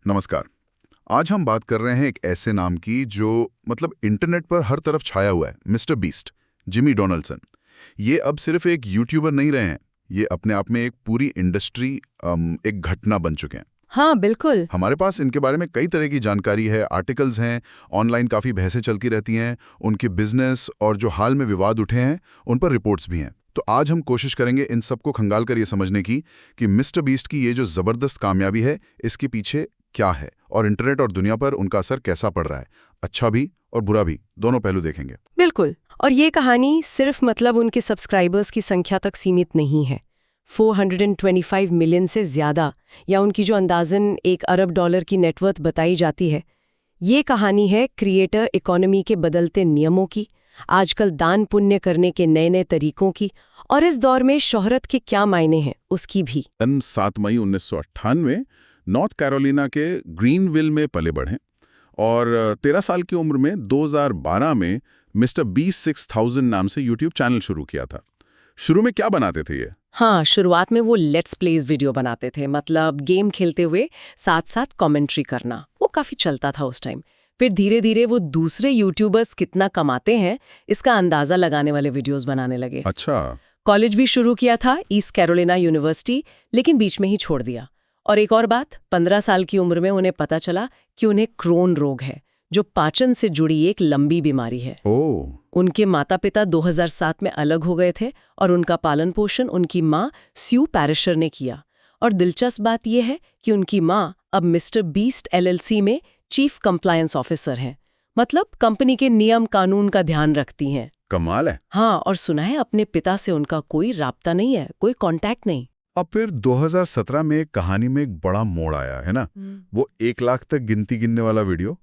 नमस्कार। आज हम बात कर रहे हैं एक ऐसे नाम की जो इंटरनेट पर हर तरफ छाया हुआ है, मिस्टर बीस्ट, जिमी डोनाल्डसन। ये अब सिर्फ एक यूट्यूबर नहीं रहे हैं, ये अपने आप में एक पूरी इंडस्ट्री, एक घटना बन चुके हैं। हाँ बिल्कुल। हमारे पास इनके बारे में कई तरह की जानकारी है, आर्टिकल्स हैं, ऑनलाइन काफ़ी बहसें चलती रहती हैं, उनके बिजनेस और जो हाल में विवाद उठे हैं उन पर रिपोर्ट्स भी हैं। तो आज हम कोशिश करेंगे इन सबको खंगाल कर ये समझने की कि मिस्टर बीस्ट की ये जो ज़बरदस्त कामयाबी है, इसके पीछे क्या है और इंटरनेट और दुनिया पर उनका असर कैसा पड़ रहा है। अच्छा भी और बुरा भी, दोनों पहलू देखेंगे। बिल्कुल। और ये कहानी सिर्फ उनके सब्सक्राइबर्स की संख्या तक सीमित नहीं है। 425 मिलियन से ज्यादा, या उनकी जो अंदाजन $1 अरब की नेटवर्थ बताई जाती है, ये कहानी है क्रिएटर इकोनॉमी के बदलते नियमों की, आजकल दान पुण्य करने के नए नए तरीकों की, और इस दौर में शोहरत के क्या मायने हैं उसकी भी। 7 मई 1998 नॉर्थ कैरोलिना के ग्रीनविल में पले बढ़े और 13 साल की उम्र में 2012 में मिस्टर बीस्ट 6000 नाम से यूट्यूब चैनल शुरू किया था। शुरू में क्या बनाते थे ये? हाँ, शुरुआत में वो लेट्स प्लेज वीडियो बनाते थे, मतलब गेम खेलते हुए साथ साथ कमेंट्री करना। वो काफी चलता था उस टाइम। फिर धीरे धीरे वो दूसरे यूट्यूबर्स कितना कमाते हैं इसका अंदाजा लगाने वाले वीडियोस बनाने लगे। अच्छा। कॉलेज भी शुरू किया था, ईस्ट कैरोलिना यूनिवर्सिटी, लेकिन बीच में ही छोड़ दिया। और एक और बात, 15 साल की उम्र में उन्हें पता चला कि उन्हें क्रोन रोग है, जो पाचन से जुड़ी एक लंबी बीमारी है। उनके माता पिता 2007 में अलग हो गए थे और उनका पालन पोषण उनकी माँ स्यू पैरिशर ने किया। और दिलचस्प बात यह है कि उनकी माँ अब मिस्टर बीस्ट LLC में चीफ कंप्लायंस ऑफिसर हैं, मतलब कंपनी के नियम कानून का ध्यान रखती हैं। कमाल है। हाँ, और सुना है अपने पिता से उनका कोई राब्ता नहीं है, कोई कांटेक्ट नहीं। अब फिर 2017 में कहानी में एक बड़ा मोड़ आया है ना, वो 1 लाख तक गिनती गिनने वाला वीडियो,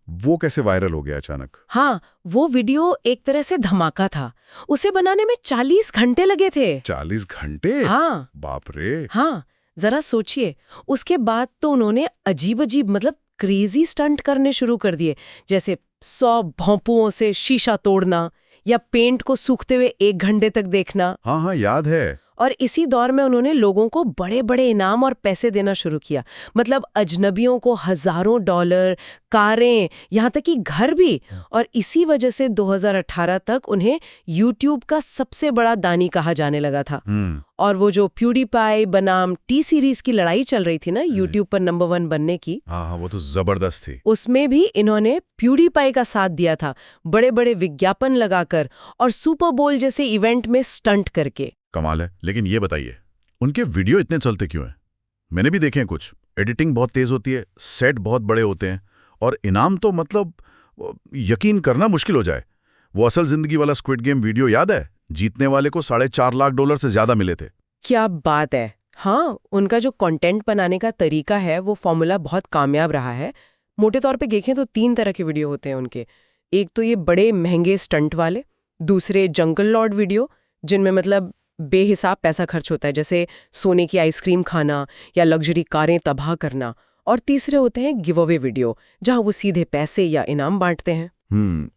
वो कैसे वायरल हो गया अचानक? हाँ, वो वीडियो एक तरह से धमाका था। उसे बनाने में 40 घंटे लगे थे। 40 घंटे? हाँ। बाप रे। हाँ, जरा सोचिए। उसके बाद तो उन्होंने अजीब अजीब, मतलब क्रेजी स्टंट करने शुरू कर दिए, जैसे 100 भोंपुओं से शीशा तोड़ना या पेंट को सूखते हुए 1 घंटे तक देखना। हाँ, याद है। और इसी दौर में उन्होंने लोगों को बड़े बड़े इनाम और पैसे देना शुरू किया, मतलब अजनबियों को हजारों $, कारें, यहाँ तक कि घर भी। और इसी वजह से 2018 तक उन्हें यूट्यूब का सबसे बड़ा दानी कहा जाने लगा था। और वो जो प्यूडीपाई बनाम टी सीरीज की लड़ाई चल रही थी ना यूट्यूब पर नंबर 1 बनने की, हाँ, वो तो जबरदस्त थी। उसमें भी इन्होंने प्यूडीपाई का साथ दिया था, बड़े बड़े विज्ञापन लगाकर और सुपर बोल जैसे इवेंट में स्टंट करके। कमाल है। लेकिन ये बताइए, उनके वीडियो इतने चलते क्यों हैं? मैंने भी देखे हैं कुछ। एडिटिंग बहुत तेज होती है, सेट बहुत बड़े होते हैं, और इनाम तो यकीन करना मुश्किल हो जाए। वो असल जिंदगी वाला स्क्विड गेम वीडियो याद है? जीतने वाले को $4.5 लाख से ज्यादा मिले थे। क्या बात है। हाँ, उनका जो कंटेंट बनाने का तरीका है, वो फॉर्मूला बहुत कामयाब रहा है। मोटे तौर पे देखें तो 3 तरह के वीडियो होते हैं उनके। एक तो ये बड़े महंगे स्टंट वाले, दूसरे जंगल लॉर्ड वीडियो जिनमें बेहिसाब पैसा खर्च होता है, जैसे सोने की आइसक्रीम खाना या लग्जरी कारें तबाह करना, और तीसरे होते हैं गिव अवे वीडियो, जहां वो सीधे पैसे या इनाम बांटते हैं।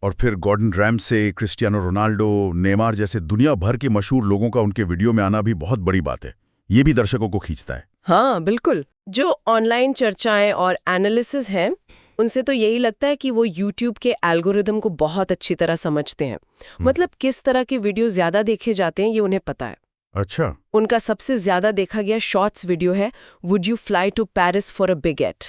और फिर Gordon Ramsay, Cristiano Ronaldo, Neymar जैसे दुनिया भर के मशहूर लोगों का उनके वीडियो में आना भी बहुत बड़ी बात है। ये भी दर्शकों को खींचता है। हाँ बिल्कुल। जो ऑनलाइन चर्चाएं और एनालिसिस हैं, उनसे तो यही लगता है कि वो YouTube के एल्गोरिदम को बहुत अच्छी तरह समझते हैं। मतलब किस तरह के वीडियो ज्यादा देखे जाते हैं ये उन्हें पता है। अच्छा। उनका सबसे ज्यादा देखा गया शॉर्ट्स वीडियो है would you fly to Paris for a baguette.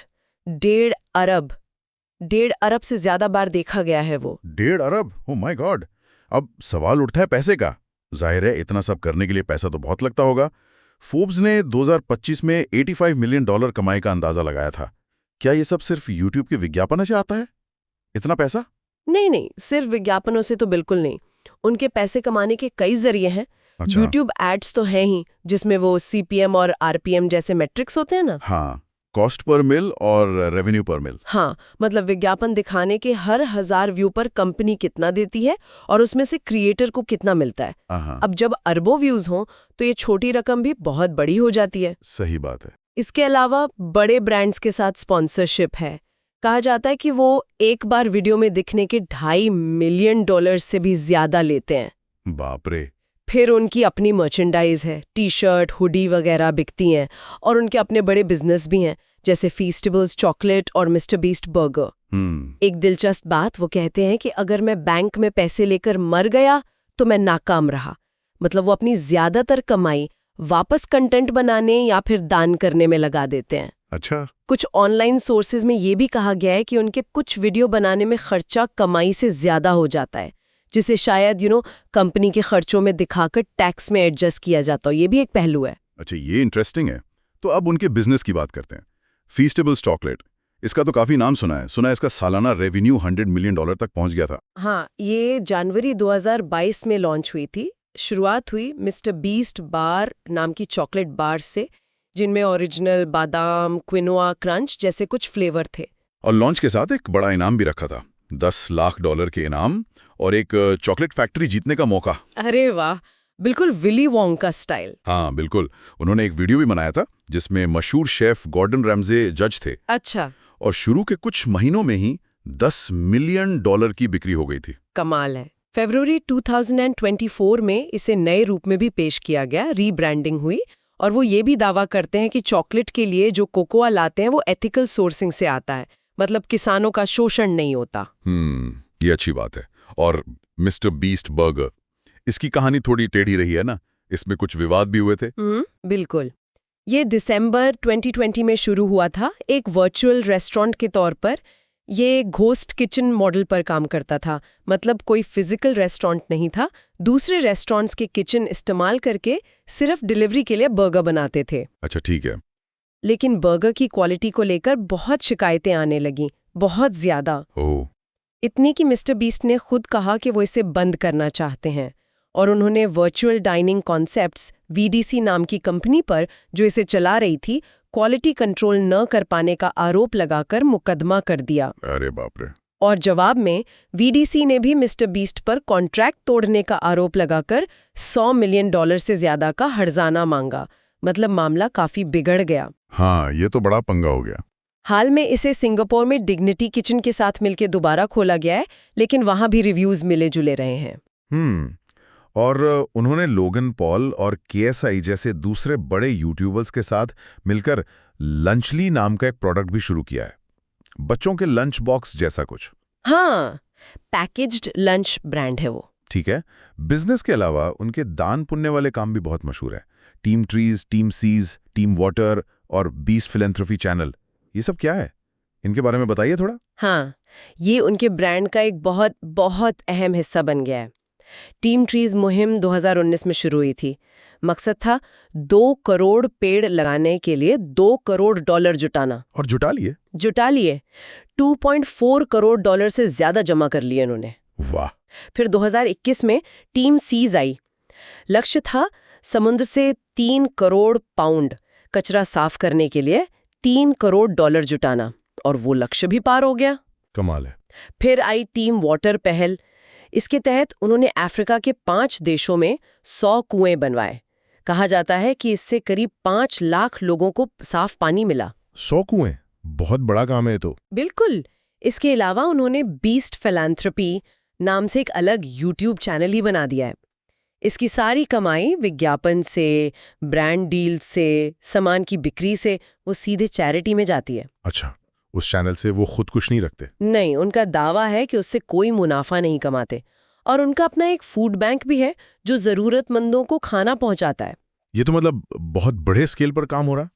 1.5 अरब से ज्यादा बार देखा गया है वो। 1.5 अरब? Oh my God. अब सवाल उठता है पैसे का। जाहिर है इतना सब करने के लिए पैसा तो बहुत लगता होगा। फोर्ब्स ने 2025 में $85 मिलियन कमाई का अंदाजा लगाया था। क्या ये सब सिर्फ YouTube के विज्ञापन से आता है, इतना पैसा? नहीं, सिर्फ विज्ञापनों से तो बिल्कुल नहीं। उनके पैसे कमाने के कई जरिए हैं। अच्छा। YouTube एड्स तो हैं ही, जिसमें वो CPM और RPM जैसे मैट्रिक्स होते हैं ना। हाँ, कॉस्ट पर मिल और रेवेन्यू पर मिल। हाँ, मतलब विज्ञापन दिखाने के हर 1000 व्यू पर कंपनी कितना देती है और उसमें से क्रिएटर को कितना मिलता है। अब जब अरबों व्यूज हों तो ये छोटी रकम भी बहुत बड़ी हो जाती है। सही बात है। इसके अलावा बड़े ब्रांड्स के साथ स्पॉन्सरशिप है। कहा जाता है कि वो एक बार वीडियो में दिखने के $2.5 मिलियन से भी ज्यादा लेते हैं। बाप रे। फिर उनकी अपनी मर्चेंडाइज है, टी शर्ट, हुडी वगैरह बिकती हैं, और उनके अपने बड़े बिजनेस भी हैं, जैसे फीस्टेबल्स चॉकलेट और मिस्टर बीस्ट बर्गर। एक दिलचस्प बात वो कहते हैं कि अगर मैं बैंक में पैसे लेकर मर गया तो मैं नाकाम रहा। मतलब वो अपनी ज्यादातर कमाई वापस कंटेंट बनाने या फिर दान करने में लगा देते हैं। अच्छा। कुछ ऑनलाइन सोर्सेज में ये भी कहा गया है कि उनके कुछ वीडियो बनाने में खर्चा कमाई से ज्यादा हो जाता है, जिसे शायद कंपनी के खर्चों में दिखाकर टैक्स में एडजस्ट किया जाता हो। ये भी एक पहलू है। अच्छा, ये इंटरेस्टिंग है। तो अब उनके बिजनेस की बात करते हैं। फीस्टेबल्स चॉकलेट, इसका तो काफी नाम सुना है इसका सालाना रेवेन्यू $100 मिलियन तक पहुंच गया था। हाँ, ये जनवरी 2022 में लॉन्च हुई थी। शुरुआत हुई मिस्टर बीस्ट बार नाम की चॉकलेट बार से, जिनमें ओरिजिनल बादाम, क्विनोआ, क्रंच जैसे कुछ फ्लेवर थे। और लॉन्च के साथ एक बड़ा इनाम भी रखा था, $10 लाख के इनाम और एक चॉकलेट फैक्ट्री जीतने का मौका। अरे वाह, बिल्कुल विली वोंका स्टाइल। हाँ बिल्कुल। उन्होंने एक वीडियो भी बनाया था जिसमें मशहूर शेफ गॉर्डन रैम्जे जज थे। अच्छा। और शुरू के कुछ महीनों में ही $10 मिलियन की बिक्री हो गई थी। कमाल है। फरवरी 2024 में इसे नए रूप में भी पेश किया गया, रीब्रांडिंग हुई, और वो ये भी दावा करते हैं कि चॉकलेट के लिए जो कोकोआ लाते हैं वो एथिकल सोर्सिंग से आता है, मतलब किसानों का शोषण नहीं होता। ये अच्छी बात है। और मिस्टर बीस्ट बर्गर, इसकी कहानी थोड़ी टेढ़ी रही है ना, इसमें कुछ विवाद भी हुए थे। बिल्कुल। ये दिसंबर 2020 में शुरू हुआ था एक वर्चुअल रेस्टोरेंट के तौर पर। ये घोस्ट किचन मॉडल पर काम करता था, मतलब कोई फिजिकल रेस्टोरेंट नहीं था। दूसरे रेस्टोरेंट्स के किचन इस्तेमाल करके सिर्फ डिलीवरी के लिए बर्गर बनाते थे। अच्छा, ठीक है। लेकिन बर्गर की क्वालिटी को लेकर बहुत शिकायतें आने लगीं, बहुत ज्यादा। ओह। इतनी कि मिस्टर बीस्ट ने खुद कहा कि वो इसे बंद करना चाहते हैं, और उन्होंने वर्चुअल डाइनिंग कॉन्सेप्ट्स VDC नाम की कंपनी पर, जो इसे चला रही थी, क्वालिटी कंट्रोल न कर पाने का आरोप लगाकर मुकदमा कर दिया। अरे बाप रे। और जवाब में VDC ने भी मिस्टर बीस्ट पर कॉन्ट्रैक्ट तोड़ने का आरोप लगाकर $100 मिलियन से ज्यादा का हर्जाना मांगा। मतलब मामला काफी बिगड़ गया। हाँ, ये तो बड़ा पंगा हो गया। हाल में इसे सिंगापुर में डिग्निटी किचन के साथ मिलकर दोबारा खोला गया है, लेकिन वहां भी रिव्यूज मिले जुले रहे हैं। और उन्होंने लोगन पॉल और KSI जैसे दूसरे बड़े यूट्यूबर्स के साथ मिलकर लंचली नाम का एक प्रोडक्ट भी शुरू किया है, बच्चों के लंच बॉक्स जैसा कुछ। हाँ, पैकेज्ड लंच ब्रांड है वो। ठीक है। बिजनेस के अलावा उनके दान पुण्य वाले काम भी बहुत मशहूर है। Team trees, team seas, team water और बीस्ट फिलैंथ्रोपी चैनल, ये सब क्या है? इनके बारे में बताइए थोड़ा। हाँ, ये उनके ब्रांड का एक बहुत बहुत अहम हिस्सा बन गया है। टीम ट्रीज मुहिम 2019 में शुरू हुई थी। मकसद था 2 करोड़ पेड़ लगाने के लिए $2 करोड़ जुटाना। और जुटा लिए? 2.4 करोड़ से ज्यादा जमा कर लिए उन्होंने। वाह। फिर 2021 में टीम सीज आई। लक्ष्य था समुद्र से 3 करोड़ पाउंड कचरा साफ करने के लिए $3 करोड़ जुटाना, और वो लक्ष्य भी पार हो गया। कमाल है। फिर आई टीम वाटर पहल। इसके तहत उन्होंने अफ्रीका के 5 देशों में 100 कुएं बनवाए। कहा जाता है कि इससे करीब 5 लाख लोगों को साफ पानी मिला। 100 कुएं, बहुत बड़ा काम है तो। बिल्कुल। इसके अलावा उन्होंने बीस्ट फिलैंथ्रोपी नाम से एक अलग YouTube चैनल ही बना दिया है। इसकी सारी कमाई विज्ञापन से, ब्रांड डील से, सामान की बिक्री से वो सीधे चैरिटी में जाती है। अच्छा, उस चैनल से वो खुद कुछ नहीं रखते? नहीं, उनका दावा है कि उससे कोई मुनाफा नहीं कमाते, और उनका अपना एक फूड बैंक भी है जो जरूरतमंदों को खाना पहुंचाता है। ये तो मतलब बहुत बड़े स्केल पर काम हो रहा।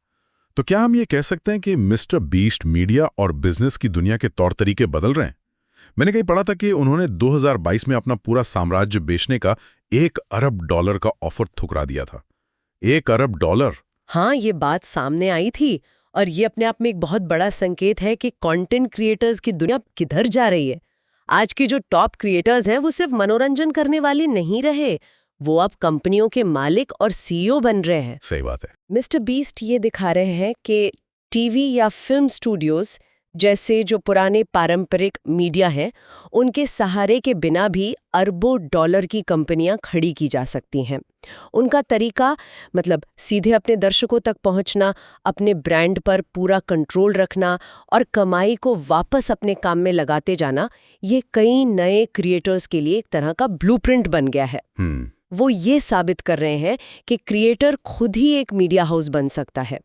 तो क्या हम ये कह सकते हैं कि मिस्टर बीस्ट मीडिया और बिजनेस की दुनिया के तौर तरीके बदल रहे हैं? मैंने कहीं पढ़ा था कि उन्होंने 2022 में अपना पूरा साम्राज्य बेचने का $1 अरब का ऑफर ठुकरा दिया था। $1 अरब? हाँ, ये बात सामने आई थी, और ये अपने आप में एक बहुत बड़ा संकेत है कि कंटेंट क्रिएटर्स की दुनिया किधर जा रही है। आज के जो टॉप क्रिएटर्स हैं वो सिर्फ मनोरंजन करने वाले नहीं रहे, वो अब कंपनियों के मालिक और CEO बन रहे हैं। सही बात है। मिस्टर बीस्ट ये दिखा रहे हैं कि टीवी या फिल्म स्टूडियोज जैसे जो पुराने पारंपरिक मीडिया हैं, उनके सहारे के बिना भी अरबों डॉलर की कंपनियां खड़ी की जा सकती हैं। उनका तरीका, मतलब सीधे अपने दर्शकों तक पहुंचना, अपने ब्रांड पर पूरा कंट्रोल रखना और कमाई को वापस अपने काम में लगाते जाना, ये कई नए क्रिएटर्स के लिए एक तरह का ब्लूप्रिंट बन गया है। वो ये साबित कर रहे हैं कि क्रिएटर खुद ही एक मीडिया हाउस बन सकता है।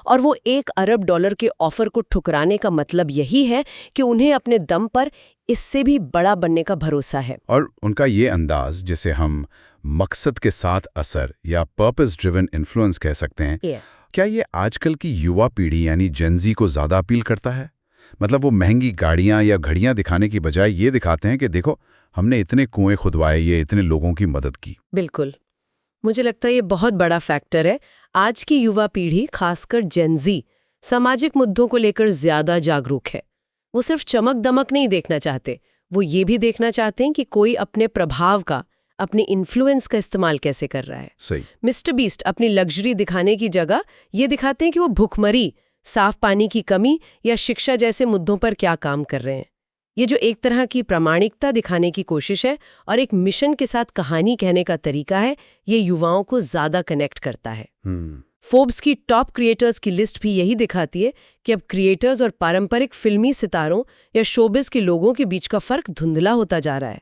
और वो $1 अरब के ऑफर को ठुकराने का मतलब यही है कि उन्हें अपने दम पर इससे भी बड़ा बनने का भरोसा है। और उनका ये अंदाज, जिसे हम मकसद के साथ असर या पर्पस ड्रिवन इन्फ्लुएंस कह सकते हैं, क्या ये आजकल की युवा पीढ़ी यानी जेनजी को ज़्यादा अपील करता है? मतलब वो महंगी गाड़ियां या घड़ियां दिखाने की बजाय ये दिखाते हैं कि देखो, हमने इतने कुएं खुदवाए, ये इतने लोगों की मदद की। बिल्कुल, मुझे लगता है ये बहुत बड़ा फैक्टर है। आज की युवा पीढ़ी, खासकर जेनजी, सामाजिक मुद्दों को लेकर ज्यादा जागरूक है। वो सिर्फ चमक दमक नहीं देखना चाहते, वो ये भी देखना चाहते हैं कि कोई अपने प्रभाव का, अपने इन्फ्लुएंस का इस्तेमाल कैसे कर रहा है। सही। मिस्टर बीस्ट अपनी लग्जरी दिखाने की जगह ये दिखाते हैं कि वो भुखमरी, साफ पानी की कमी या शिक्षा जैसे मुद्दों पर क्या काम कर रहे हैं। ये जो एक तरह की प्रामाणिकता दिखाने की कोशिश है और एक मिशन के साथ कहानी कहने का तरीका है, ये युवाओं को ज्यादा कनेक्ट करता है। फोर्ब्स की टॉप क्रिएटर्स की लिस्ट भी यही दिखाती है कि अब क्रिएटर्स और पारंपरिक फिल्मी सितारों या शोबिस के लोगों के बीच का फर्क धुंधला होता जा रहा है।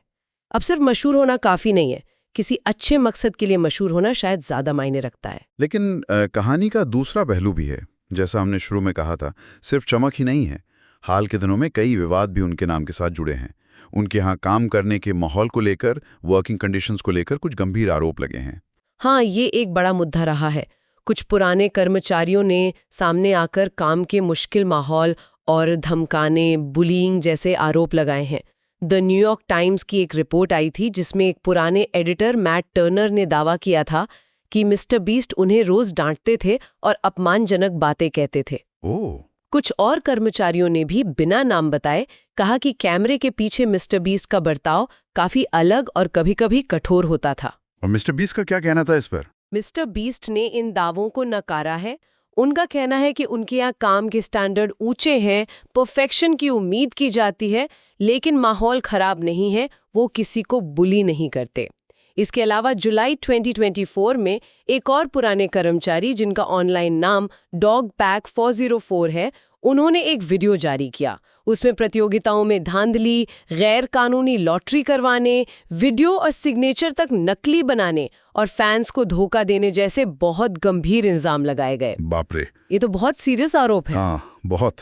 अब सिर्फ मशहूर होना काफी नहीं है, किसी अच्छे मकसद के लिए मशहूर होना शायद ज्यादा मायने रखता है। लेकिन कहानी का दूसरा पहलू भी है। जैसा हमने शुरू में कहा था, सिर्फ चमक ही नहीं है। हाल के दिनों में कई विवाद भी उनके नाम के साथ जुड़े हैं। उनके यहाँ काम करने के माहौल को लेकर, वर्किंग कंडीशंस को लेकर कुछ गंभीर आरोप लगे हैं। हाँ, ये एक बड़ा मुद्दा रहा है। कुछ पुराने कर्मचारियों ने सामने आकर काम के मुश्किल माहौल और धमकाने, बुलिंग जैसे आरोप लगाए हैं। द न्यूयॉर्क टाइम्स की एक रिपोर्ट आई थी जिसमें एक पुराने एडिटर मैट टर्नर ने दावा किया था कि मिस्टर बीस्ट उन्हें रोज डांटते थे और अपमानजनक बातें कहते थे। ओह। कुछ और कर्मचारियों ने भी बिना नाम बताए कहा कि कैमरे के पीछे मिस्टर बीस्ट का बर्ताव काफी अलग और कभी-कभी कठोर होता था। और मिस्टर बीस्ट का क्या कहना था इस पर? मिस्टर बीस्ट ने इन दावों को नकारा है। उनका कहना है कि उनके यहाँ काम के स्टैंडर्ड ऊंचे हैं, परफेक्शन की उम्मीद की जाती है, लेकिन माहौल खराब नहीं है, वो किसी को बुली नहीं करते। इसके अलावा जुलाई 2024 में एक और पुराने कर्मचारी, जिनका ऑनलाइन नाम डॉग पैक 404 है, उन्होंने एक वीडियो जारी किया। उसमें प्रतियोगिताओं में धांधली, गैर कानूनी लॉटरी करवाने, वीडियो और सिग्नेचर तक नकली बनाने और फैंस को धोखा देने जैसे बहुत गंभीर इल्जाम लगाए गए। बाप रे, ये तो बहुत सीरियस आरोप है। हाँ, बहुत।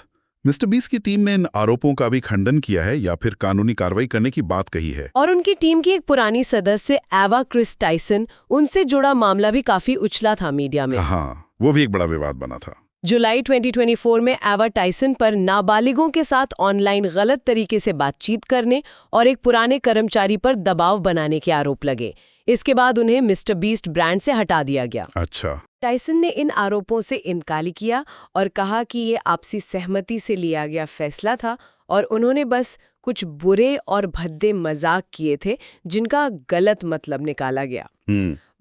मिस्टर बीस्ट की टीम ने इन आरोपों का भी खंडन किया है या फिर कानूनी कार्रवाई करने की बात कही है। और उनकी टीम की एक पुरानी सदस्य एवा क्रिस टाइसन, उनसे जुड़ा मामला भी काफी उछला था मीडिया में। हाँ, वो भी एक बड़ा विवाद बना था। जुलाई 2024 में एवा टाइसन पर नाबालिगों के साथ ऑनलाइन गलत तरीके से बातचीत करने और एक पुराने कर्मचारी पर दबाव बनाने के आरोप लगे। इसके बाद उन्हें मिस्टर बीस्ट ब्रांड से हटा दिया गया। अच्छा। टाइसन ने इन आरोपों से इनकार किया और कहा कि ये आपसी सहमति से लिया गया फैसला था और उन्होंने बस कुछ बुरे और भद्दे मजाक किए थे जिनका गलत मतलब निकाला गया।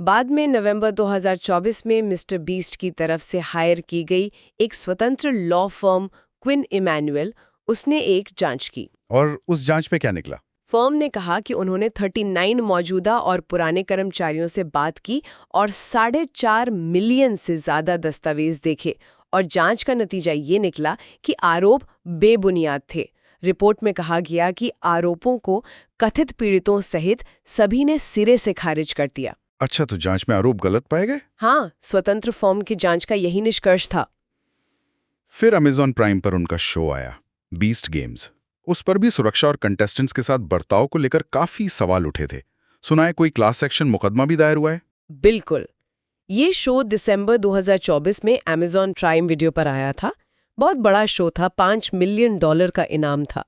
बाद में नवंबर 2024 में मिस्टर बीस्ट की तरफ से हायर की गई एक स्वतंत्र लॉ फर्म क्विन इमैनुअल, उसने एक जांच की। और उस जांच में क्या निकला? फर्म ने कहा कि उन्होंने 39 मौजूदा और पुराने कर्मचारियों से बात की और 4.5 मिलियन से ज्यादा दस्तावेज देखे और जांच का नतीजा ये निकला कि आरोप बेबुनियाद थे। रिपोर्ट में कहा गया कि आरोपों को कथित पीड़ितों सहित सभी ने सिरे से खारिज कर दिया। अच्छा, तो जांच में आरोप गलत पाए गए? हाँ, स्वतंत्र फर्म की जांच का यही निष्कर्ष था। फिर अमेज़न प्राइम पर उनका शो आया, बीस्ट गेम्स। उस पर भी सुरक्षा और कंटेस्टेंट्स के साथ बर्ताव को लेकर काफी सवाल उठे थे। सुना है कोई क्लास एक्शन मुकदमा भी दायर हुआ है? बिल्कुल। ये शो दिसंबर 2024 में अमेज़न प्राइम वीडियो पर आया था। बहुत बड़ा शो था, $5 मिलियन का इनाम था।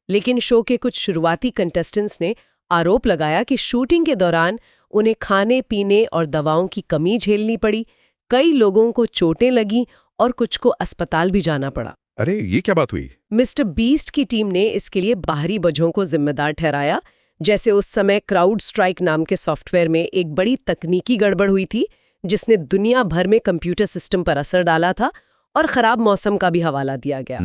लेकिन शो के कुछ शुरुआती कंटेस्टेंट्स ने आरोप लगाया कि शूटिंग के दौरान उन्हें खाने पीने और दवाओं की कमी झेलनी पड़ी, कई लोगों को चोटें लगी और कुछ को अस्पताल भी जाना पड़ा। अरे, ये क्या बात हुई? मिस्टर बीस्ट की टीम ने इसके लिए बाहरी वजहों को जिम्मेदार ठहराया, जैसे उस समय क्राउड स्ट्राइक नाम के सॉफ्टवेयर में एक बड़ी तकनीकी गड़बड़ हुई थी जिसने दुनिया भर में कंप्यूटर सिस्टम पर असर डाला था, और खराब मौसम का भी हवाला दिया गया।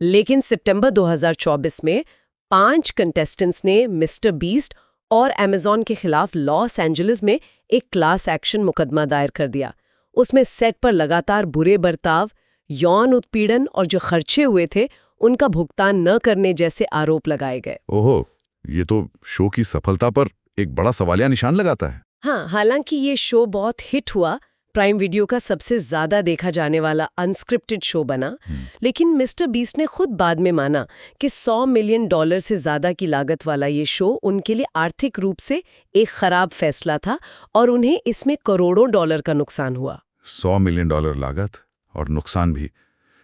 लेकिन सितंबर 2024 में 5 कंटेस्टेंट्स ने मिस्टर बीस्ट और अमेज़न के खिलाफ लॉस एंजलिस में एक क्लास एक्शन मुकदमा दायर कर दिया। उसमें सेट पर लगातार बुरे बर्ताव, यौन उत्पीड़न और जो खर्चे हुए थे उनका भुगतान न करने जैसे आरोप लगाए गए। ओहो, ये तो शो की सफलता पर एक बड़ा सवालिया निशान लगाता है। हाँ, हालांकि ये शो बहुत हिट हुआ, प्राइम वीडियो का सबसे ज्यादा देखा जाने वाला अनस्क्रिप्टेड शो बना। लेकिन मिस्टर बीस्ट ने खुद बाद में माना कि $100 मिलियन से ज्यादा की लागत वाला ये शो उनके लिए आर्थिक रूप से एक खराब फैसला था और उन्हें इसमें करोड़ों डॉलर का नुकसान हुआ। $100 मिलियन लागत और नुकसान भी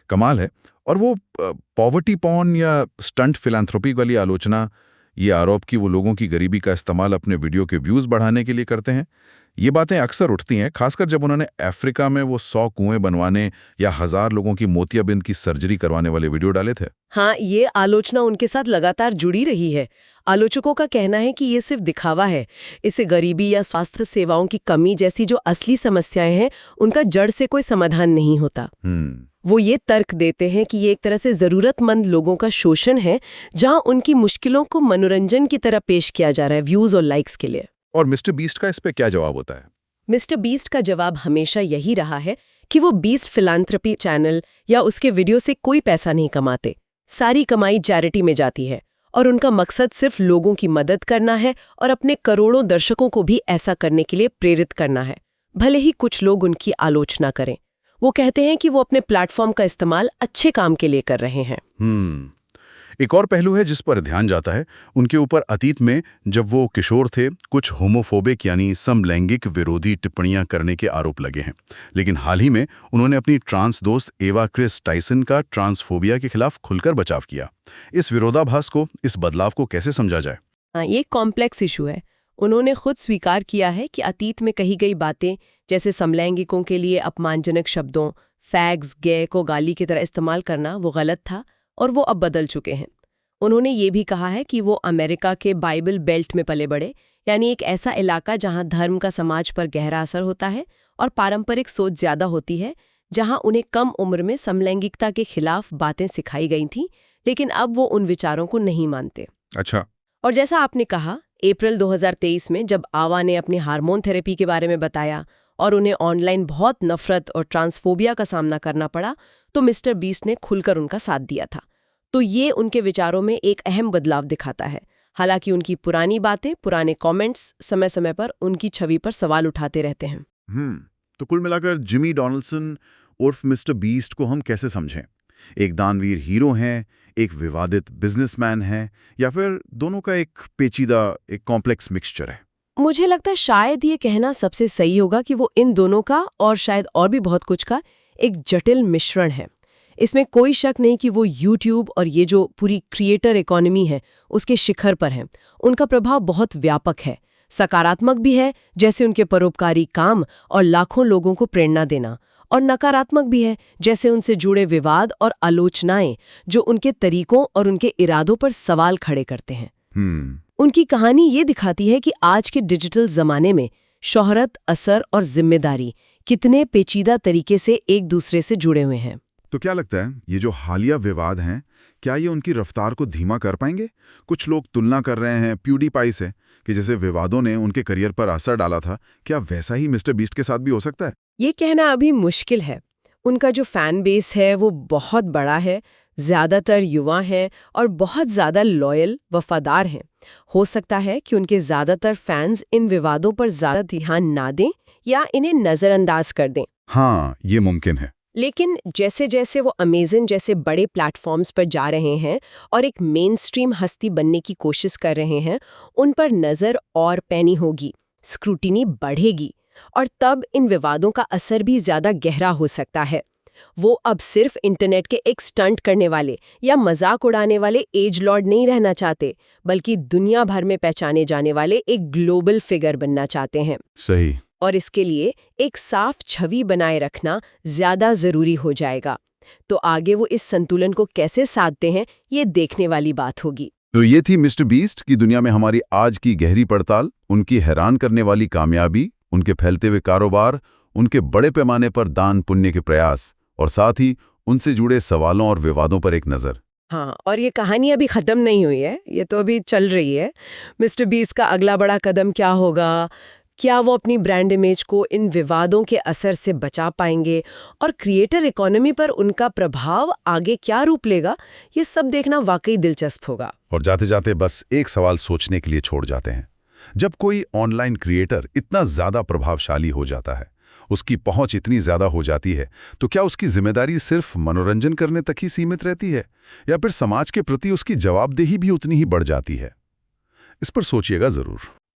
कमाल है। और वो पॉवर्टी पॉर्न या स्टंट फिलैंथ्रोपी वाली आलोचना, ये आरोप कि वो लोगों की गरीबी का इस्तेमाल अपने वीडियो के व्यूज बढ़ाने के लिए करते हैं, ये बातें अक्सर उठती हैं, खासकर जब उन्होंने अफ्रीका में वो 100 कुएं बनवाने या 1000 लोगों की मोतियाबिंद की सर्जरी करवाने वाले वीडियो डाले थे। हाँ, ये आलोचना उनके साथ लगातार जुड़ी रही है। आलोचकों का कहना है कि ये सिर्फ दिखावा है। इससे गरीबी या स्वास्थ्य सेवाओं की कमी जैसी जो असली समस्याएं हैं, उनका जड़ से कोई समाधान नहीं होता। वो ये तर्क देते हैं कि ये एक तरह से जरूरतमंद लोगों का शोषण है, जहां उनकी मुश्किलों को मनोरंजन की तरह पेश किया जा रहा है, व्यूज और लाइक्स के लिए। और मिस्टर बीस्ट का इस पे क्या जवाब होता है? मिस्टर बीस्ट का जवाब हमेशा यही रहा है कि वो बीस्ट फिलैंथ्रोपी चैनल या उसके वीडियो से कोई पैसा नहीं कमाते। सारी कमाई चैरिटी में जाती है और उनका मकसद सिर्फ लोगों की मदद करना है और अपने करोड़ों दर्शकों को भी ऐसा करने के लिए प्रेरित करना है, भले ही कुछ लोग उनकी आलोचना करें। वो कहते हैं कि वो अपने प्लेटफॉर्म का इस्तेमाल अच्छे काम के लिए कर रहे हैं। एक और पहलू है जिस पर ध्यान जाता है, उनके ऊपर अतीत में जब वो किशोर थे कुछ होमोफोबिक यानी समलैंगिक विरोधी टिप्पणियां करने के आरोप लगे हैं। लेकिन हाल ही में उन्होंने अपनी ट्रांस दोस्त एवा क्रिस टाइसन का ट्रांसफोबिया के खिलाफ खुलकर बचाव किया। इस विरोधाभास को, इस बदलाव को कैसे समझा जाए? हाँ, ये कॉम्प्लेक्स इशू है। उन्होंने खुद स्वीकार किया है कि अतीत में कही गई बातें, जैसे समलैंगिकों के लिए अपमानजनक शब्दों, फैग्स, गे को गाली की तरह इस्तेमाल करना, वो गलत था और वो अब बदल चुके हैं। उन्होंने ये भी कहा है कि वो अमेरिका के बाइबल बेल्ट में पले बड़े, यानी एक ऐसा इलाका जहां धर्म का समाज पर गहरा असर होता है और पारंपरिक सोच ज्यादा होती है, जहां उन्हें कम उम्र में समलैंगिकता के खिलाफ बातें सिखाई गई थीं, लेकिन अब वो उन विचारों को नहीं मानते। अच्छा। और जैसा आपने कहा, अप्रैल 2023 में जब आवा ने अपनी हार्मोन थेरेपी के बारे में बताया और उन्हें ऑनलाइन बहुत नफरत और ट्रांसफोबिया का सामना करना पड़ा, तो मिस्टर बीस्ट ने खुलकर उनका साथ दिया था। तो ये उनके विचारों में एक अहम बदलाव दिखाता है। हालांकि उनकी पुरानी बातें, पुराने कमेंट्स समय समय पर उनकी छवि पर सवाल उठाते रहते हैं। तो कुल मिलाकर जिमी डोनाल्डसन उर्फ मिस्टर बीस्ट को हम कैसे समझें? एक दानवीर हीरो हैं, एक विवादित बिजनेसमैन हैं, या फिर दोनों का एक पेचीदा, एक कॉम्प्लेक्स मिक्सचर है? मुझे लगता है शायद ये कहना सबसे सही होगा कि वो इन दोनों का और शायद और भी बहुत कुछ का एक जटिल मिश्रण है। इसमें कोई शक नहीं कि वो यूट्यूब और ये जो पूरी क्रिएटर इकोनॉमी है उसके शिखर पर हैं। उनका प्रभाव बहुत व्यापक है, सकारात्मक भी है, जैसे उनके परोपकारी काम और लाखों लोगों को प्रेरणा देना, और नकारात्मक भी है, जैसे उनसे जुड़े विवाद और आलोचनाएं जो उनके तरीकों और उनके इरादों पर सवाल खड़े करते हैं। उनकी कहानी ये दिखाती है कि आज के डिजिटल जमाने में शोहरत, असर और जिम्मेदारी कितने पेचीदा तरीके से एक दूसरे से जुड़े हुए हैं। तो क्या लगता है, ये जो हालिया विवाद हैं, क्या ये उनकी रफ्तार को धीमा कर पाएंगे? कुछ लोग तुलना कर रहे हैं प्यूडीपाई से कि जैसे विवादों ने उनके करियर पर असर डाला था, क्या वैसा ही मिस्टर बीस्ट के साथ भी हो सकता है? ये कहना अभी मुश्किल है। उनका जो फैन बेस है वो बहुत बड़ा है, ज्यादातर युवा हैं और बहुत ज्यादा लॉयल, वफादार हैं। हो सकता है कि उनके ज्यादातर फैंस इन विवादों पर ज्यादा ध्यान ना दें या इन्हें नजरअंदाज कर दें। हाँ, ये मुमकिन है। लेकिन जैसे जैसे वो अमेज़न जैसे बड़े प्लेटफॉर्म्स पर जा रहे हैं और एक मेन स्ट्रीम हस्ती बनने की कोशिश कर रहे हैं, उन पर नज़र और पैनी होगी, स्क्रूटिनी बढ़ेगी, और तब इन विवादों का असर भी ज़्यादा गहरा हो सकता है। वो अब सिर्फ इंटरनेट के एक स्टंट करने वाले या मजाक उड़ाने वाले एज लॉर्ड नहीं रहना चाहते, बल्कि दुनिया भर में पहचाने जाने वाले एक ग्लोबल फिगर बनना चाहते हैं। सही। और इसके लिए एक साफ छवि बनाए रखना ज्यादा जरूरी हो जाएगा। तो आगे वो इस संतुलन को कैसे साधते हैं, ये देखने वाली बात होगी। तो ये थी मिस्टर बीस्ट की दुनिया में हमारी आज की गहरी पड़ताल, उनकी हैरान करने वाली कामयाबी, उनके फैलते हुए कारोबार, उनके बड़े पैमाने पर दान पुण्य के प्रयास, और साथ ही उनसे जुड़े सवालों और विवादों पर एक नज़र। हाँ, और ये कहानी अभी खत्म नहीं हुई है, ये तो अभी चल रही है। मिस्टर बीस्ट का अगला बड़ा कदम क्या होगा? क्या वो अपनी ब्रांड इमेज को इन विवादों के असर से बचा पाएंगे, और क्रिएटर इकोनॉमी पर उनका प्रभाव आगे क्या रूप लेगा? ये सब देखना वाकई दिलचस्प होगा। और जाते जाते बस एक सवाल सोचने के लिए छोड़ जाते हैं। जब कोई ऑनलाइन क्रिएटर इतना ज्यादा प्रभावशाली हो जाता है उसकी पहुंच इतनी ज़्यादा हो जाती है, तो क्या उसकी जिम्मेदारी सिर्फ मनोरंजन करने तक ही सीमित रहती है, या फिर समाज के प्रति उसकी जवाबदेही भी उतनी ही बढ़ जाती है? इस पर सोचिएगा ज़रूर।